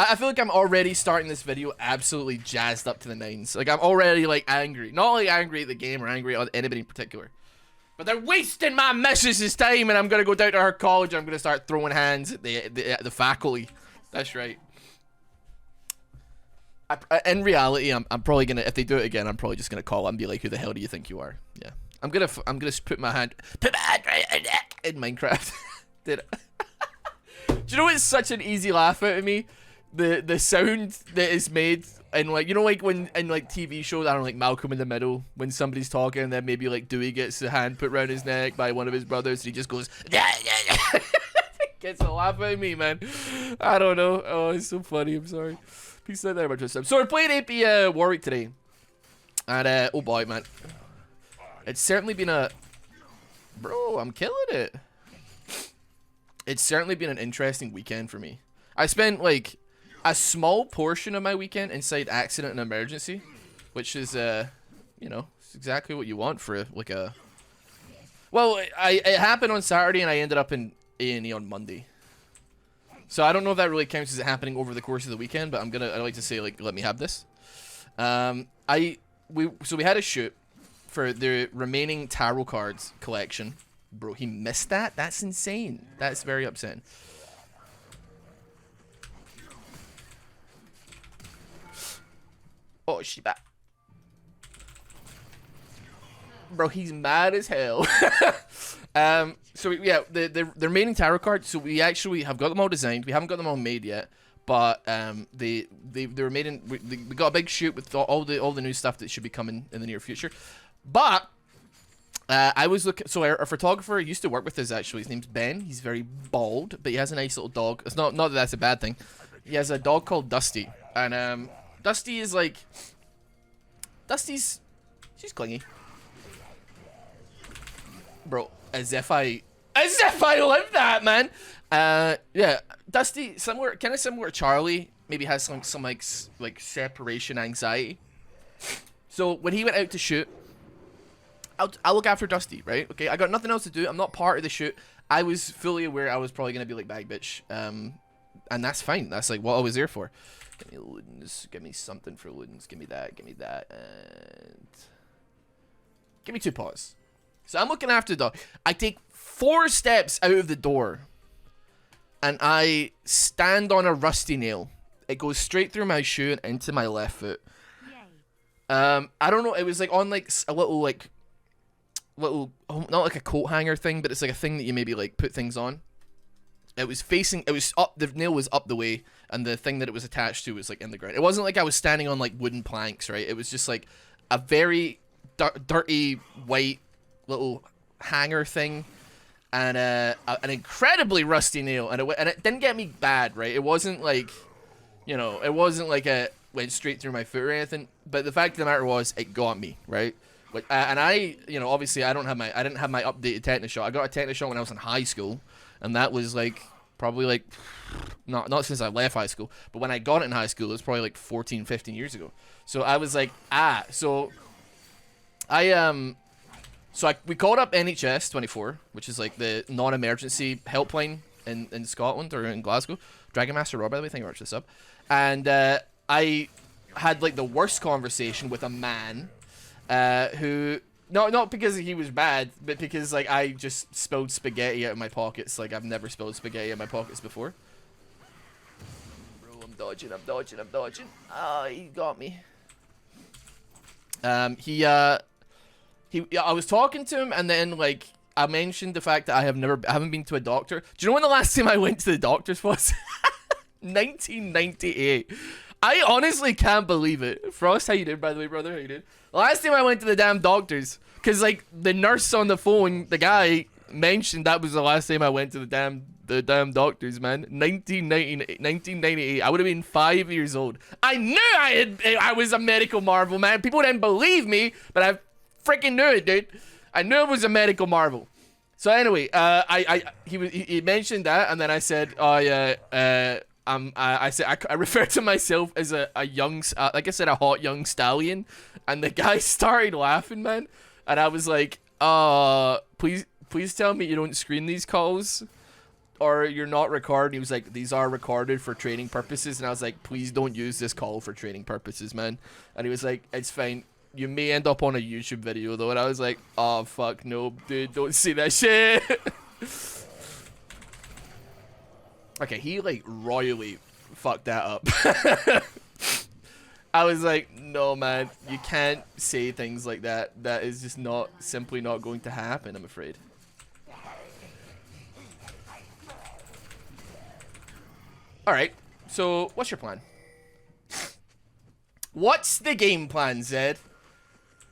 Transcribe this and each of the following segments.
I feel like I'm already starting this video absolutely jazzed up to the nines. Like, I'm already, like, angry. Not only angry at the game or angry at anybody in particular. But they're wasting my missus's time, and I'm going to go down to her college and I'm going to start throwing hands at the faculty. That's right. In reality, I'm probably going to, if they do it again, I'm probably just going to call and be like, who the hell do you think you are? Yeah. I'm gonna put my hand right in Minecraft. Did it? Do you know it's such an easy laugh out of me? The sound that is made in, like, you know, like when in like TV shows, I don't know, like Malcolm in the Middle, when somebody's talking and then maybe like Dewey gets the hand put around his neck by one of his brothers and he just goes gets a laugh out of me, man. I don't know. Oh, it's so funny. I'm sorry. Peace out there, my trust. So we're playing AP Warwick today, and oh boy, man. It's certainly been a... Bro, I'm killing it. It's certainly been an interesting weekend for me. I spent, like, a small portion of my weekend inside accident and emergency, which is, you know, it's exactly what you want for, like, a... Well, it happened on Saturday, and I ended up in A&E on Monday. So I don't know if that really counts as it happening over the course of the weekend, but I'd like to say, like, let me have this. So we had a shoot for the remaining tarot cards collection. Bro, he missed that? That's insane. That's very upsetting. Oh, Shiba. Bro, he's mad as hell. So yeah, the remaining tarot cards, so we actually have got them all designed. We haven't got them all made yet. But they were made in, we got a big shoot with all the new stuff that should be coming in the near future. But I was looking, so our photographer used to work with us actually. His name's Ben. He's very bald, but he has a nice little dog. It's not that that's a bad thing. He has a dog called Dusty, and Dusty is like, she's clingy, bro. As if I lived that, man. Yeah, Dusty, kind of similar to Charlie. Maybe has some like separation anxiety. So when he went out to shoot, I'll look after Dusty, right? Okay, I got nothing else to do. I'm not part of the shoot. I was fully aware I was probably gonna be like bag bitch, and that's fine. That's like what I was there for. Give me Ludens. Give me something for Ludens. Give me that. Give me that. And give me 2 paws. So I'm looking after the dog. I take 4 steps out of the door, and I stand on a rusty nail. It goes straight through my shoe and into my left foot. I don't know. It was like on like a little not like a coat hanger thing, but it's like a thing that you maybe like put things on. It was up. The nail was up the way, and the thing that it was attached to was like in the ground. It wasn't like I was standing on like wooden planks, right? It was just like a very dirty white little hanger thing, and an incredibly rusty nail, and it didn't get me bad, right? It wasn't like, you know, it wasn't like it went straight through my foot or anything. But the fact of the matter was, it got me, right? Like, and I, you know, obviously I didn't have my updated tetanus shot. I got a tetanus shot when I was in high school, and that was like probably like not since I left high school, but when I got it in high school, it was probably like 14, 15 years ago. So I was like, we called up NHS 24, which is like the non-emergency helpline in Scotland or in Glasgow. Dragon Master Rob, by the way, thank you very much for the sub. And I had like the worst conversation with a man who, not because he was bad, but because like I just spilled spaghetti out of my pockets. Like I've never spilled spaghetti in my pockets before. Bro, I'm dodging. Oh, he got me. I was talking to him, and then like I mentioned the fact that I haven't been to a doctor. Do you know when the last time I went to the doctors was? 1998. I honestly can't believe it. Frost, how you doing, by the way, brother? How you doing? The last time I went to the damn doctors, because like the nurse on the phone, the guy mentioned that was the last time I went to the damn doctors, man. 1998. I would have been 5 years old. I knew I was a medical marvel, man. People didn't believe me, but I freaking knew it, dude. I knew it was a medical marvel. So anyway, he mentioned that, and then I said, oh yeah, I referred to myself as a young, like I said, a hot young stallion, and the guy started laughing, man, and I was like, please tell me you don't screen these calls. or you're not recording. He was like, these are recorded for training purposes. And I was like, please don't use this call for training purposes, man. And he was like, it's fine. You may end up on a YouTube video, though. And I was like, oh, fuck, no, dude, don't say that shit. Okay, he, like, royally fucked that up. I was like, no, man, you can't say things like that. That is just simply not going to happen, I'm afraid. Alright, so what's your plan? What's the game plan, Zed?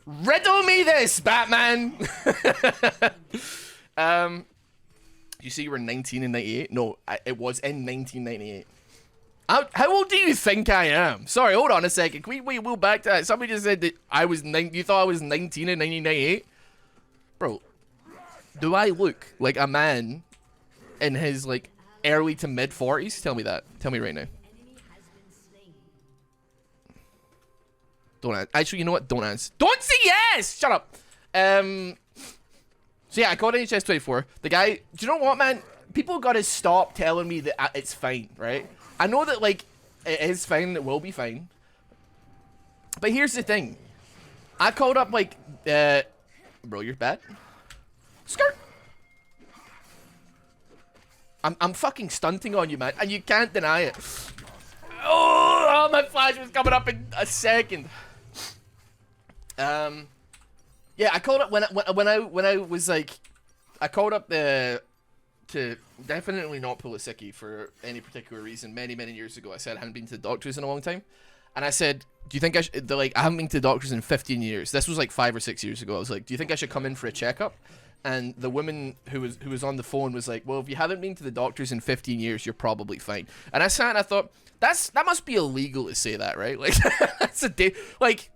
Riddle me this, Batman! You say you were 19 in 98? No, it was in 1998. How old do you think I am? Sorry, hold on a second. Can we move back to that? Somebody just said that I was you thought I was 19 in 1998? Bro, do I look like a man in his, like, early to mid 40s? Tell me that. Tell me right now. Don't actually, you know what? Don't answer. Don't say yes! Shut up. So yeah, I called NHS 24. The guy, do you know what, man? People gotta stop telling me that it's fine, right? I know that, like, it is fine, it will be fine. But here's the thing. I called up, like, bro, you're bad. Skirt. I'm fucking stunting on you, man, and you can't deny it. Oh, my flash was coming up in a second. Yeah, I called up when I was like, I called up to definitely not pull a sickie for any particular reason. Many years ago, I said I hadn't been to the doctors in a long time, and I said, do you think I should? They're like, I haven't been to the doctors in 15 years. This was like 5 or 6 years ago. I was like, do you think I should come in for a checkup? And the woman who was on the phone was like, well, if you haven't been to the doctors in 15 years, you're probably fine. And I sat and I thought, that must be illegal to say that, right? Like, that's a day. Like,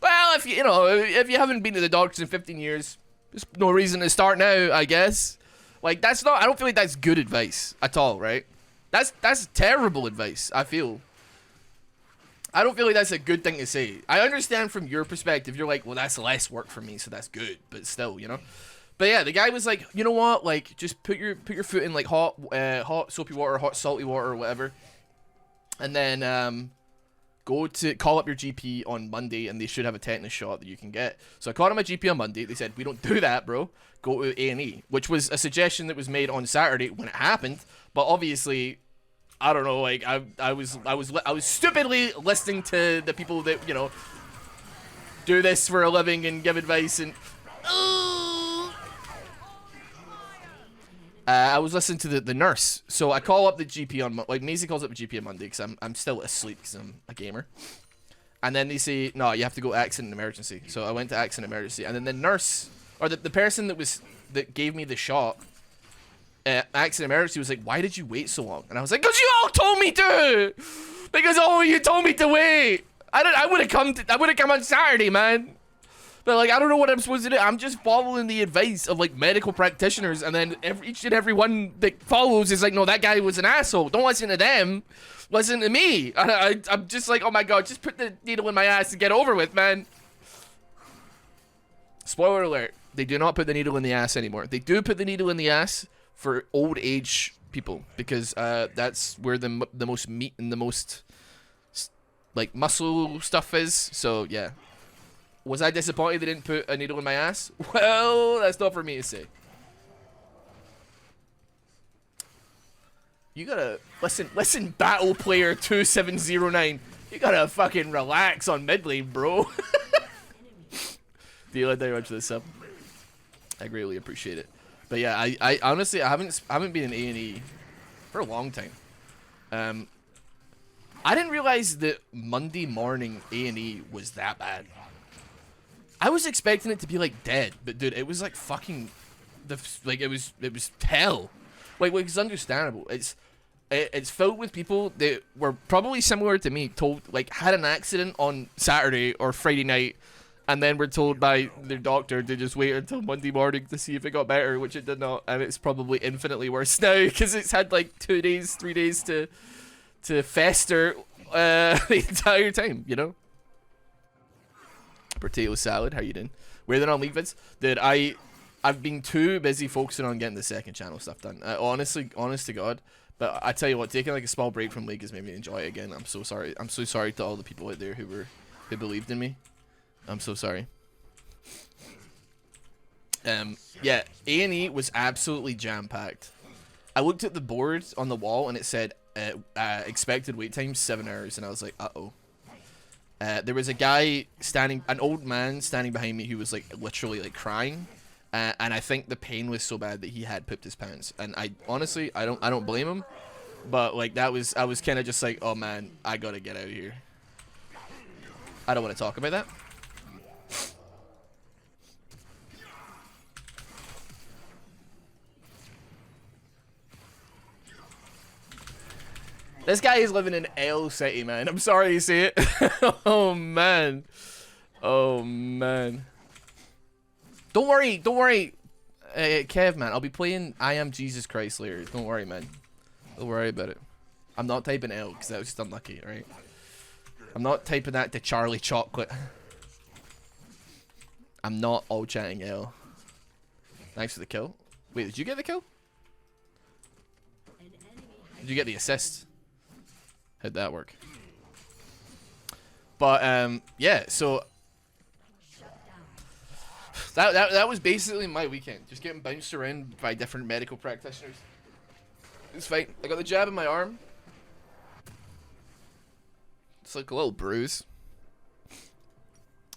well, if you haven't been to the doctors in 15 years, there's no reason to start now, I guess. Like, that's not. I don't feel like that's good advice at all, right? That's terrible advice. I don't feel like that's a good thing to say. I understand from your perspective. You're like, well, that's less work for me, so that's good. But still, you know. But yeah, the guy was like, you know what? Like, just put your foot in like hot soapy water, hot salty water, or whatever, and then call up your GP on Monday, and they should have a tetanus shot that you can get. So I called up my GP on Monday. They said, we don't do that, bro. Go to A&E, which was a suggestion that was made on Saturday when it happened. But obviously, I don't know. Like, I was stupidly listening to the people that, you know, do this for a living and give advice, and I was listening to the nurse. So I call up the GP on, like, Maisie calls up the GP on Monday because I'm still asleep because I'm a gamer. And then they say, no, you have to go accident emergency. So I went to accident emergency, and then the nurse, or the person that gave me the shot, accident emergency, was like, why did you wait so long? And I was like, because you all told me to. Because you told me to wait. I would have come on Saturday, man. But, like, I don't know what I'm supposed to do. I'm just following the advice of, like, medical practitioners, and then each and every one that follows is like, no, that guy was an asshole. Don't listen to them. Listen to me. I'm just like, oh my god, just put the needle in my ass and get over with, man. Spoiler alert. They do not put the needle in the ass anymore. They do put the needle in the ass for old age people, because that's where the most meat and the most, like, muscle stuff is. So, yeah. Was I disappointed they didn't put a needle in my ass? Well, that's not for me to say. You gotta listen, Battle Player 2709. You gotta fucking relax on mid lane, bro. Deal it very much for the sub. I greatly appreciate it. But yeah, I honestly I haven't been in A&E for a long time. I didn't realize that Monday morning A&E was that bad. I was expecting it to be like dead, but dude, it was like fucking it was hell. Like, it's understandable. It's filled with people that were probably similar to me, had an accident on Saturday or Friday night, and then were told by their doctor to just wait until Monday morning to see if it got better, which it did not, and it's probably infinitely worse now because it's had like 2 days, 3 days to fester the entire time, you know. Potato salad, how you doing? Where they're on leave vids, dude, I've been too busy focusing on getting the second channel stuff done. Honestly, honest to God. But I tell you what, taking like a small break from League has made me enjoy it again. I'm so sorry. I'm so sorry to all the people out there who believed in me. I'm so sorry. Yeah, A&E was absolutely jam-packed. I looked at the board on the wall and it said expected wait time 7 hours, and I was like, uh-oh. There was a guy an old man standing behind me who was like literally like crying, and I think the pain was so bad that he had pooped his pants. And I honestly, I don't blame him, but like I was kind of just like, oh man, I gotta get out of here. I don't want to talk about that. This guy is living in L City, man. I'm sorry to say it. Oh, man. Oh, man. Don't worry. Don't worry. Kev, man. I'll be playing I Am Jesus Christ later. Don't worry, man. Don't worry about it. I'm not typing L because that was just unlucky, right? I'm not typing that to Charlie Chocolate. I'm not all chatting L. Thanks for the kill. Wait, did you get the kill? Did you get the assist? How'd that work? But yeah, so that was basically my weekend. Just getting bounced around by different medical practitioners. It's fine. I got the jab in my arm. It's like a little bruise.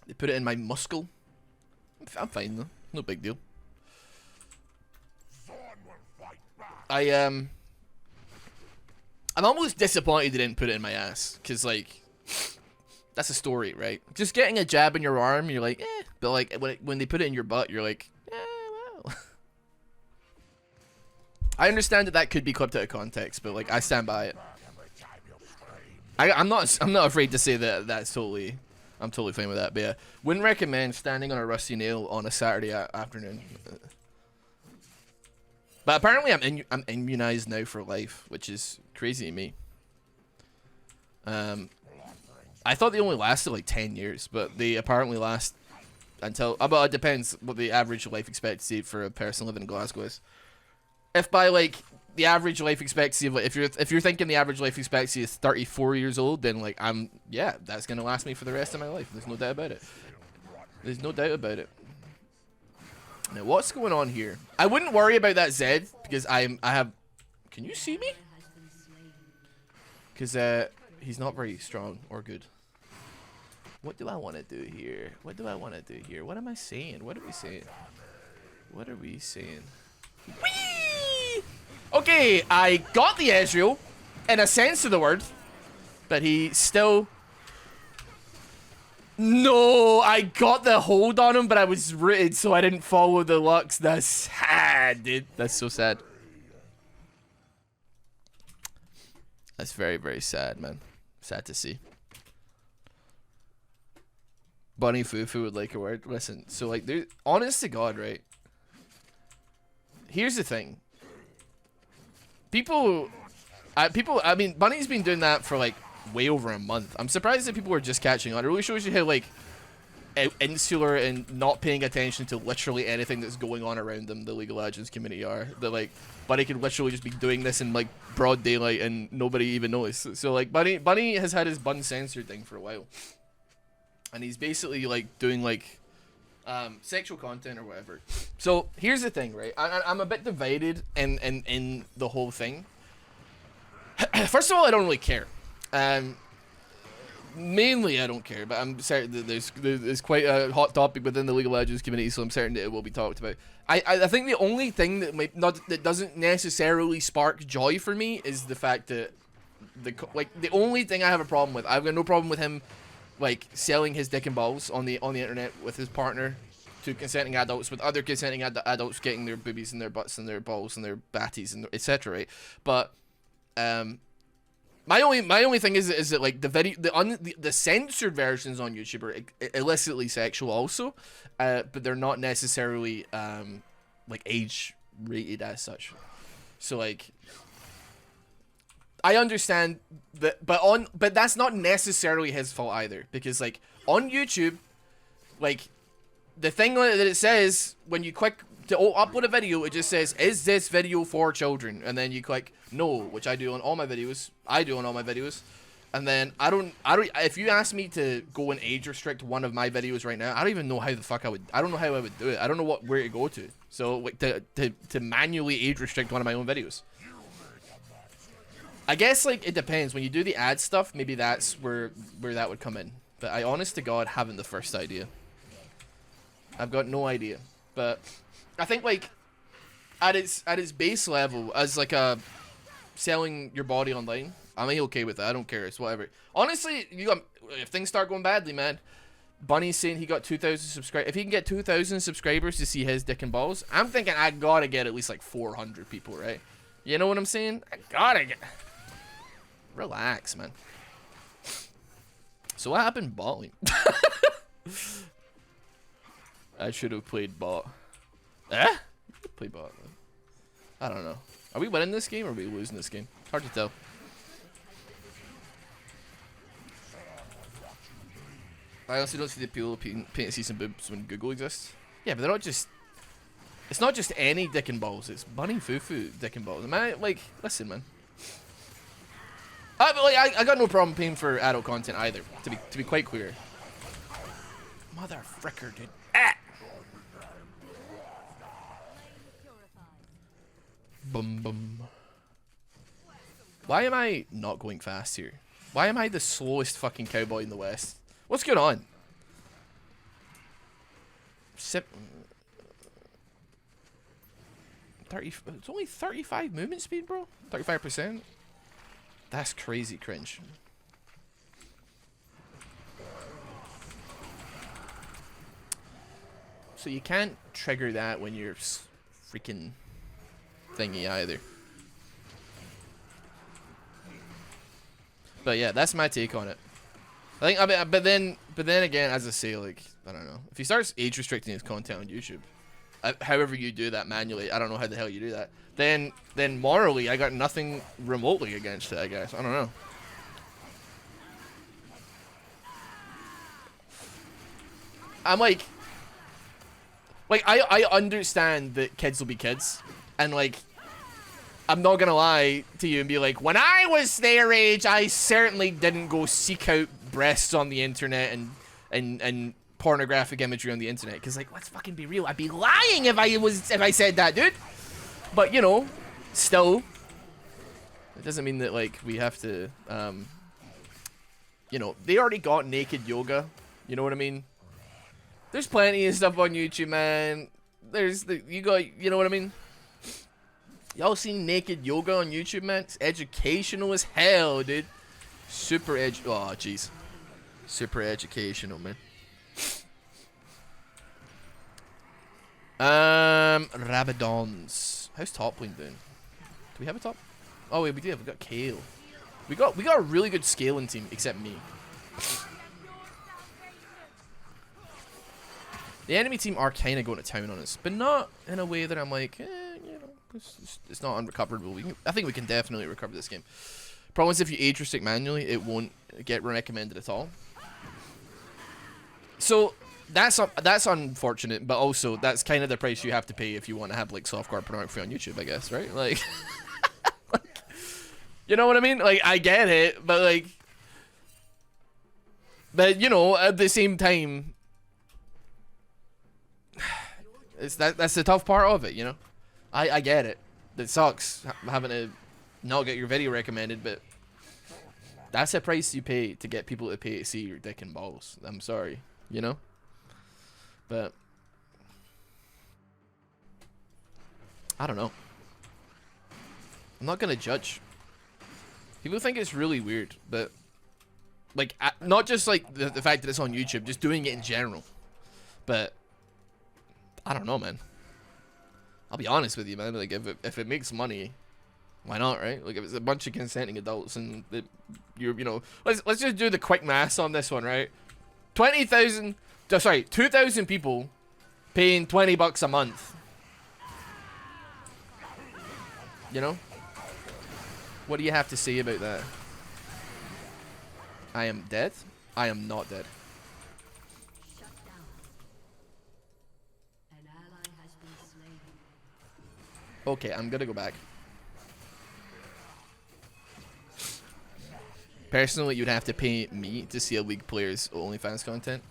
They put it in my muscle. I'm fine though. No big deal. I'm almost disappointed they didn't put it in my ass, because, like, that's a story, right? Just getting a jab in your arm, you're like, eh. But, like, when they put it in your butt, you're like, eh, well. I understand that could be clipped out of context, but, like, I stand by it. I'm not afraid to say that I'm totally fine with that. But, yeah, wouldn't recommend standing on a rusty nail on a Saturday afternoon. But apparently I'm immunized now for life, which is crazy to me. I thought they only lasted like 10 years, but they apparently last until about, it depends what the average life expectancy for a person living in Glasgow is. If by like the average life expectancy of, if you're thinking the average life expectancy is 34 years old, then like yeah, that's gonna last me for the rest of my life. There's no doubt about it. There's no doubt about it. Now, what's going on here? I wouldn't worry about that Zed, because I have... Can you see me? Because he's not very strong or good. What do I want to do here? What do I want to do here? What am I saying? What are we saying? What are we saying? Whee! Okay, I got the Ezreal, in a sense of the word, but he still... No, I got the hold on him, but I was rooted, so I didn't follow the Lux. That's sad, dude. That's so sad. That's very, very sad, man. Sad to see. Bunnyfufuu would like a word. Listen, so like, there's, honest to God, right? Here's the thing. I mean, Bunny's been doing that for like way over a month. I'm surprised that people are just catching on. It really shows you how like insular and not paying attention to literally anything that's going on around them the League of Legends community are. That like Bunny could literally just be doing this in like broad daylight and nobody even knows. So like Bunny has had his bun censored thing for a while, and he's basically like doing like sexual content or whatever. So here's the thing, right? I'm a bit divided in the whole thing. First of all, I don't really care. Mainly I don't care, but I'm certain that there's quite a hot topic within the League of Legends community, so I'm certain that it will be talked about. I think the only thing that doesn't necessarily spark joy for me is the fact that the only thing I have a problem with, I've got no problem with him like selling his dick and balls on the internet with his partner to consenting adults, with other consenting adults getting their boobies and their butts and their balls and their batties and etc. Right? But my only thing is that like the censored versions on YouTube are illicitly sexual also, but they're not necessarily like age rated as such. So like, I understand that, but that's not necessarily his fault either, because like on YouTube, like the thing that it says when you click to upload a video, it just says, is this video for children? And then you click no, which I do on all my videos. And then I don't, if you ask me to go and age restrict one of my videos right now, I don't even know how the fuck I don't know how I would do it. I don't know where to go to. So, like, to manually age restrict one of my own videos. I guess, like, it depends. When you do the ad stuff, maybe that's where that would come in. But I, honest to God, haven't the first idea. I've got no idea. But I think, like, at its base level, as, like, a selling your body online, I'm okay with that. I don't care. It's whatever. Honestly, if things start going badly, man. Bunny's saying he got 2,000 subscribers. If he can get 2,000 subscribers to see his dick and balls, I'm thinking I gotta get at least like 400 people, right? You know what I'm saying? I gotta get... Relax, man. So what happened bot lane? I should have played bot. Eh? Play bot. I don't know. Are we winning this game or are we losing this game? Hard to tell. I also don't see the appeal of painting season boobs when Google exists. Yeah, but they're not just... It's not just any dick and balls. It's Bunnyfufuu dick and balls. Man, like, listen, man. But like, I got no problem paying for adult content either. To be quite clear. Mother fricker, dude. Ah! Bum bum. Why am I not going fast here? Why am I the slowest fucking cowboy in the West? What's going on? It's only 35 movement speed, bro? 35%? That's crazy cringe. So you can't trigger that when you're freaking thingy either. But yeah, that's my take on it. I think, but then again, as I say, like, I don't know. If he starts age restricting his content on YouTube, however you do that manually, I don't know how the hell you do that. Then morally, I got nothing remotely against it, I guess. I don't know. I'm like I understand that kids will be kids, and like, I'm not gonna lie to you and be like, when I was their age, I certainly didn't go seek out breasts on the internet and pornographic imagery on the internet. Cause like, let's fucking be real, I'd be lying if I said that, dude. But you know, still, it doesn't mean that like we have to, you know, they already got naked yoga. You know what I mean? There's plenty of stuff on YouTube, man. You know what I mean? Y'all seen naked yoga on YouTube, man? It's educational as hell, dude. Super oh, jeez. Super educational, man. Rabadons. How's top lane doing? Do we have a top? Oh wait, we do have. We got Kale. We got a really good scaling team, except me. The enemy team are kind of going to town on us, but not in a way that I'm like, you know, it's not unrecoverable. I think we can definitely recover this game. Problem is, if you age restrict manually, it won't get recommended at all. So that's unfortunate, but also that's kind of the price you have to pay if you want to have like softcore pornography on YouTube, I guess, right? Like, you know what I mean? Like, I get it, but like, but you know, at the same time, that's the tough part of it, you know. I get it. It sucks having to not get your video recommended, but that's the price you pay to get people to pay to see your dick and balls. I'm sorry, you know. But I don't know. I'm not gonna judge. People think it's really weird, but like, not just like the fact that it's on YouTube, just doing it in general. But I don't know, man. I'll be honest with you, man. Like, if it makes money, why not, right? Like, if it's a bunch of consenting adults and you know, let's just do the quick maths on this one, right? 2,000 people paying $20 a month. You know? What do you have to say about that? I am dead? I am not dead. Okay, I'm gonna go back. Personally, you'd have to pay me to see a League player's OnlyFans content.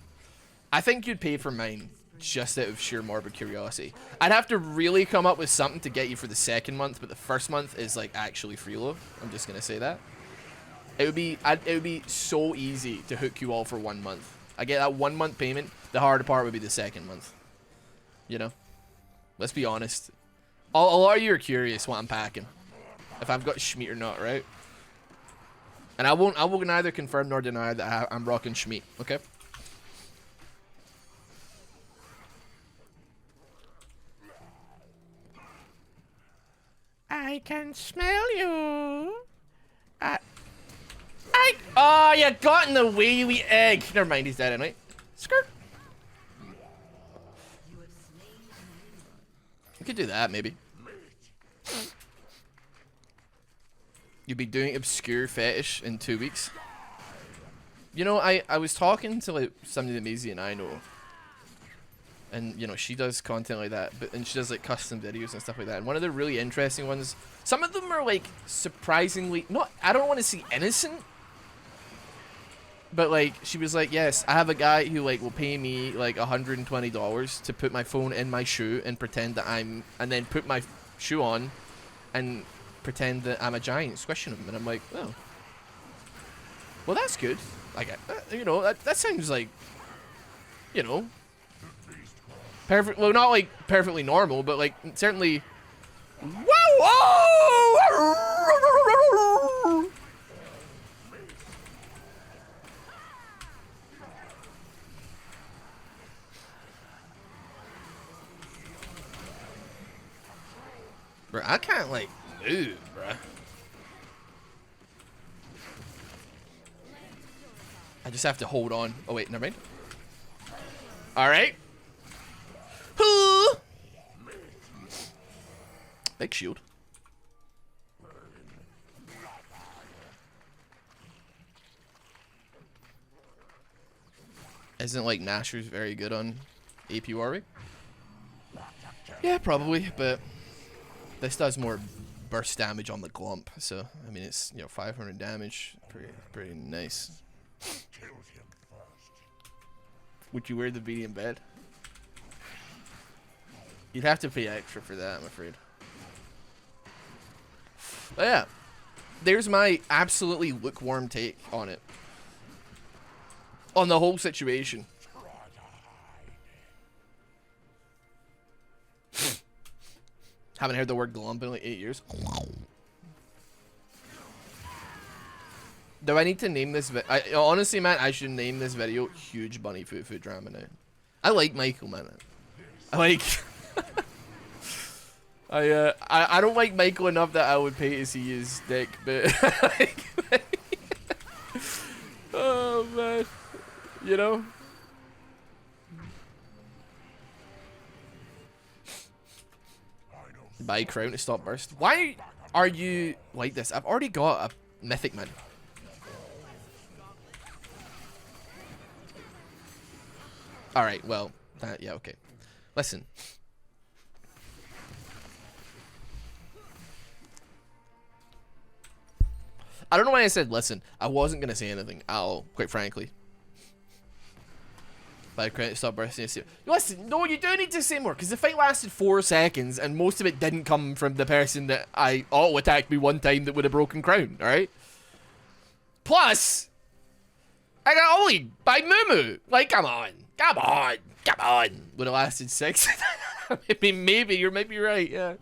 I think you'd pay for mine just out of sheer morbid curiosity. I'd have to really come up with something to get you for the second month, but the first month is like actually freelo. I'm just gonna say that. It would be so easy to hook you all for 1 month. I get that 1 month payment. The harder part would be the second month. You know, let's be honest. A lot of you are curious what I'm packing, if I've got Schmeat or not, right? And I will neither confirm nor deny that I'm rocking Schmeat. Okay. I can smell you. Oh, you got in the way, wee egg. Never mind, he's dead anyway. Skirt. We could do that, maybe. You'd be doing obscure fetish in 2 weeks. You know, I was talking to like somebody that Maisie and I know. And, you know, she does content like that, and she does like custom videos and stuff like that. And one of the really interesting ones, some of them are like surprisingly, I don't want to say innocent, but like she was like, yes, I have a guy who like will pay me like $120 to put my phone in my shoe and pretend that and then put my shoe on and pretend that I'm a giant squishing him. And I'm like, oh, well, that's good. Like, you know, that sounds like, you know, perfect. Well, not like perfectly normal, but like certainly. Whoa! Bro, I can't like move, bro. I just have to hold on. Oh wait, never mind. All right. Big shield. Isn't like Nasher's very good on AP Warwick? Yeah, probably, but this does more burst damage on the glump, so I mean it's, you know, 500 damage, pretty nice. Would you wear the beanie in bed? You'd have to pay extra for that, I'm afraid. But yeah, there's my absolutely lukewarm take on it. On the whole situation. Haven't heard the word glump in like 8 years. Do I need to name this honestly, man, I should name this video Huge Bunnyfufuu Drama now. I like Michael, man. I like... I don't like Michael enough that I would pay to see his dick, but oh man, you know. Buy crown to stop burst. Why are you like this? I've already got a mythic, man. All right, well, yeah, okay. Listen. I don't know why I said listen. I wasn't going to say anything at all, quite frankly. By credit, stop bursting. Listen, no, you do need to say more, because the fight lasted 4 seconds, and most of it didn't come from the person that I auto-attacked me one time that would have broken crown, alright? Plus, I got ullied by Mumu. Like, come on. Would have lasted 6. I mean, maybe, you might be right, yeah.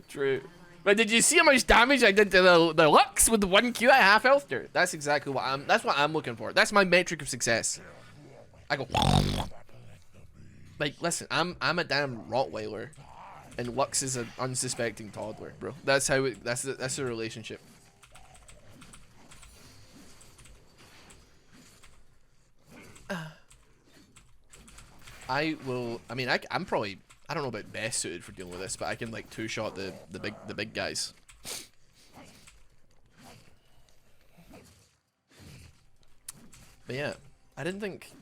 True. But did you see how much damage I did to the Lux with the 1 Q at half health there? That's exactly what that's what I'm looking for. That's my metric of success. I go like, listen, I'm a damn Rottweiler, and Lux is an unsuspecting toddler, bro. That's how that's the relationship. I mean, I'm probably, I don't know about best suited for dealing with this, but I can like 2-shot the big guys. But yeah, I didn't think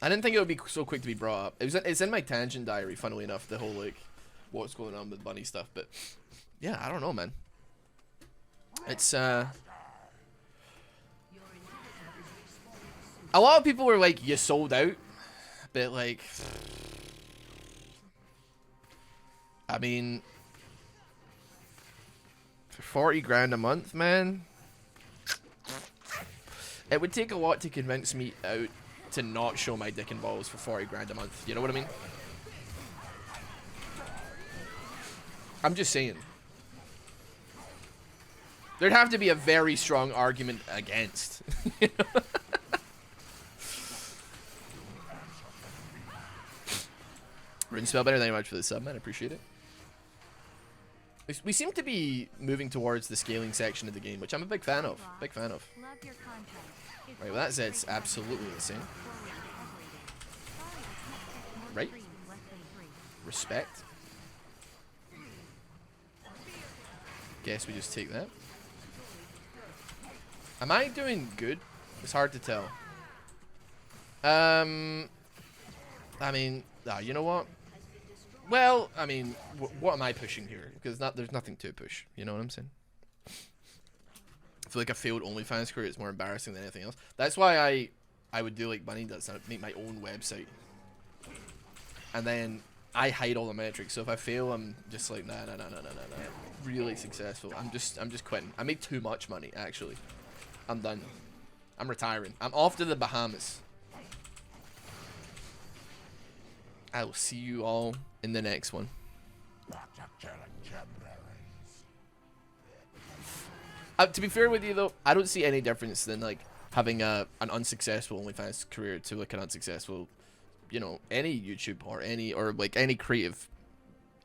it would be so quick to be brought up. It's in my tangent diary, funnily enough, the whole like what's going on with Bunny stuff, but yeah, I don't know, man. It's a lot of people were like, you sold out, but like, I mean, for 40 grand a month, man, it would take a lot to convince me out to not show my dick and balls for 40 grand a month. You know what I mean? I'm just saying. There'd have to be a very strong argument against. You know? Rune spell better. Thank you much for the sub, man. I appreciate it. We seem to be moving towards the scaling section of the game, which I'm a big fan of. Big fan of. Right, well that said's absolutely insane. Right? Respect. Guess we just take that. Am I doing good? It's hard to tell. I mean, you know what? Well, I mean, what am I pushing here? Because there's nothing to push. You know what I'm saying? I feel like a failed OnlyFans career is more embarrassing than anything else. That's why I would do like Bunny does. I would make my own website. And then I hide all the metrics. So if I fail, I'm just like, nah. Really successful. I'm just quitting. I made too much money, actually. I'm done. I'm retiring. I'm off to the Bahamas. I will see you all in the next one. To be fair with you though, I don't see any difference than like having an unsuccessful OnlyFans career to like an unsuccessful, you know, any YouTube or like any creative.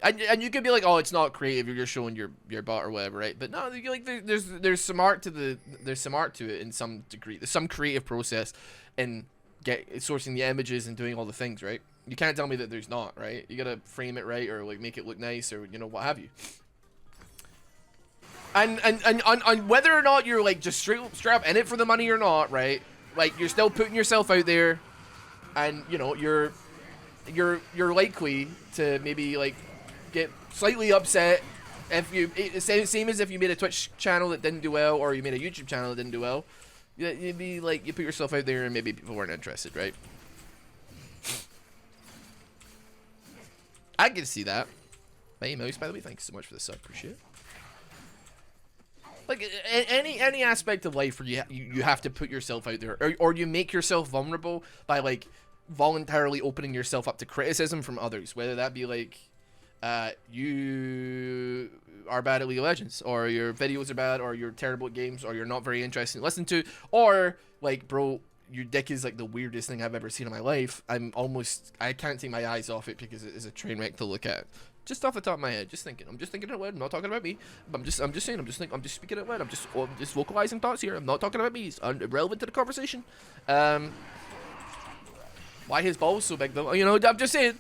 And you could be like, oh, it's not creative. You're just showing your butt or whatever, right? But no, like there's some art to it in some degree. There's some creative process in sourcing the images and doing all the things, right? You can't tell me that there's not, right? You gotta frame it right or like make it look nice or you know what have you. And whether or not you're like just straight up in it for the money or not, right? Like you're still putting yourself out there, and you know you're likely to maybe like get slightly upset if you same as if you made a Twitch channel that didn't do well or you made a YouTube channel that didn't do well. You'd be like you put yourself out there and maybe people weren't interested, right? I can see that. Hey Mouse, by the way, thanks so much for the sub. Appreciate it. Like any aspect of life where you have to put yourself out there, or you make yourself vulnerable by like voluntarily opening yourself up to criticism from others, whether that be like you are bad at League of Legends, or your videos are bad, or you're terrible at games, or you're not very interesting to listen to, or like, bro, your dick is like the weirdest thing I've ever seen in my life. I can't take my eyes off it because it is a train wreck to look at. Just off the top of my head, just thinking. I'm just thinking out loud. I'm not talking about me. I'm just saying. I'm just speaking out loud. I'm just vocalizing thoughts here. I'm not talking about me. It's irrelevant to the conversation. Why his balls so big though? You know, I'm just saying.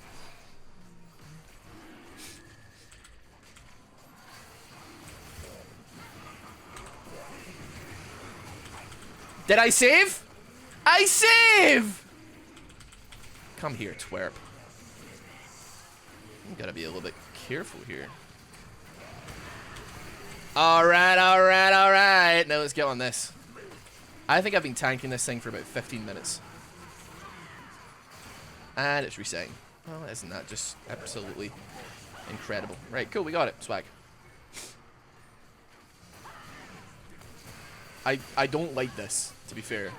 Did I save? I save! Come here, twerp. You gotta be a little bit careful here. Alright. Now let's get on this. I think I've been tanking this thing for about 15 minutes. And it's resetting. Well, isn't that just absolutely incredible? Right, cool, we got it. Swag. I don't like this, to be fair.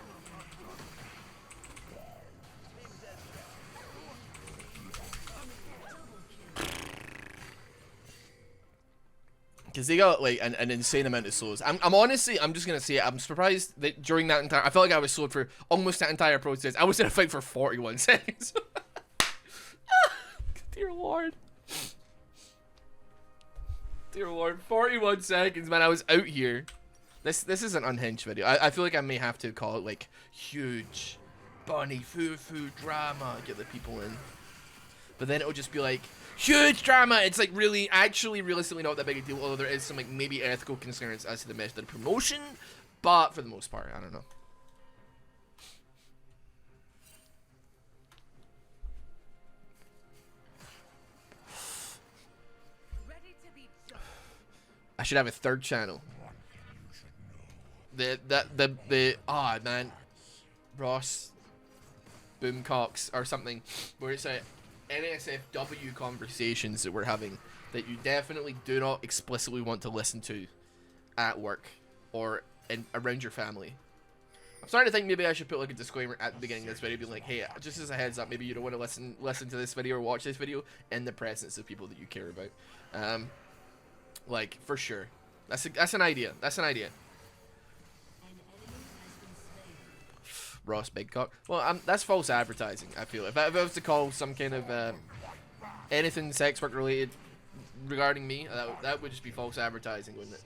Because they got like an insane amount of slows. I'm honestly, I'm just gonna say it, I'm surprised that during that entire, I felt like I was slowed for almost that entire process. I was in a fight for 41 seconds. Dear Lord. Dear Lord, 41 seconds, man. I was out here. This is an unhinged video. I feel like I may have to call it like huge Bunnyfufuu drama, get the people in. But then it would just be like huge drama. It's like really, actually, realistically not that big a deal. Although there is some like maybe ethical concerns as to the method of promotion, but for the most part, I don't know. I should have a third channel. Ah, man, Ross Boomcocks or something, where it's a NSFW conversations that we're having that you definitely do not explicitly want to listen to at work or around your family. I'm starting to think maybe I should put like a disclaimer at the beginning of this video, being like, hey, just as a heads up, maybe you don't want to listen to this video or watch this video in the presence of people that you care about. Like, for sure. That's an idea. That's an idea. Ross Big Cock. Well, that's false advertising, I feel. If I was to call some kind of anything sex work related regarding me, that would just be false advertising, wouldn't it?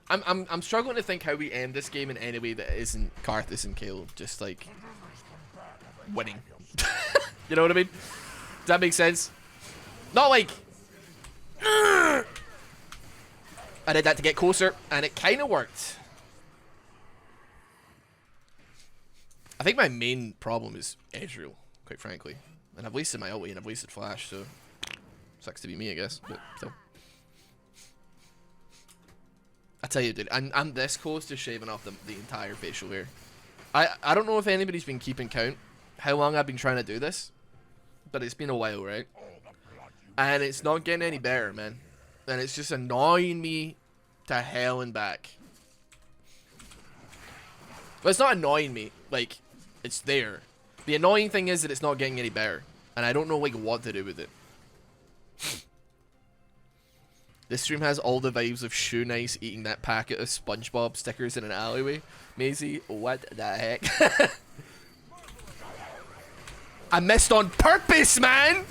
I'm struggling to think how we end this game in any way that isn't Karthus and Kale just like winning. You know what I mean? Does that make sense? Not like I did that to get closer, and it kind of worked. I think my main problem is Ezreal, quite frankly. And I've wasted my ulti and I've wasted flash, so sucks to be me, I guess. But still. I tell you, dude, I'm this close to shaving off the entire facial hair. I don't know if anybody's been keeping count how long I've been trying to do this, but it's been a while, right? And it's not getting any better, man. And it's just annoying me to hell and back. But it's not annoying me, like, it's there. The annoying thing is that it's not getting any better. And I don't know, like, what to do with it. This stream has all the vibes of Shoe Nice eating that packet of SpongeBob stickers in an alleyway. Maisie, what the heck? I missed on purpose, man!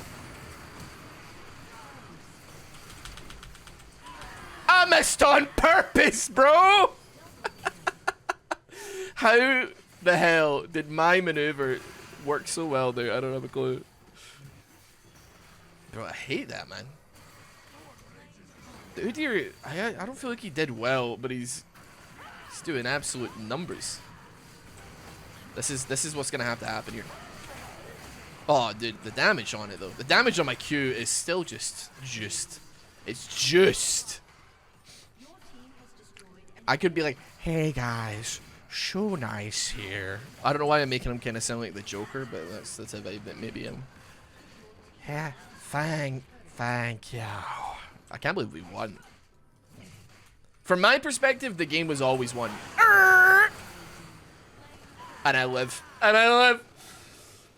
I missed on purpose, bro! How the hell did my maneuver work so well there? I don't have a clue. Bro, I hate that, man. Dude here, I don't feel like he did well, but he's doing absolute numbers. This is what's gonna have to happen here. Oh, dude, the damage on it though. The damage on my Q is still just. It's just. I could be like, hey guys, Shoe Nice here. I don't know why I'm making him kind of sound like the Joker, but that's a vibe that maybe I'm. Yeah, thank you. I can't believe we won. From my perspective, the game was always won. And I live. And I live.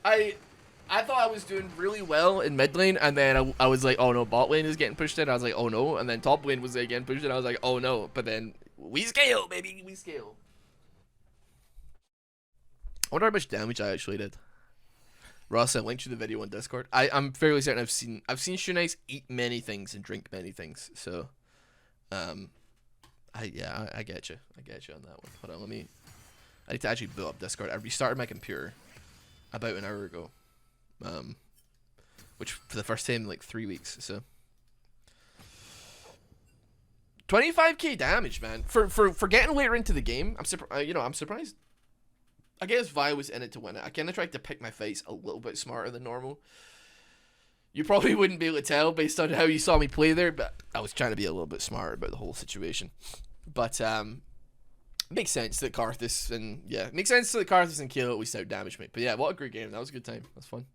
I thought I was doing really well in mid lane, and then I was like, oh no, bot lane is getting pushed in. I was like, oh no. And then top lane was again pushed in. I was like, oh no. But then we scale, baby. We scale. I wonder how much damage I actually did. Ross, I linked you the video on Discord. I'm fairly certain I've seen Shoe Nice eat many things and drink many things. So, I get you. I get you on that one. Hold on, I need to actually build up Discord. I restarted my computer about an hour ago, which for the first time in like 3 weeks. So, 25k damage, man. For getting later into the game, I'm surprised. I guess Vi was in it to win it. I kind of tried to pick my fights a little bit smarter than normal. You probably wouldn't be able to tell based on how you saw me play there, but I was trying to be a little bit smarter about the whole situation. But makes sense that Karthus and Kale always out damage me. But yeah, what a great game. That was a good time. That's fun.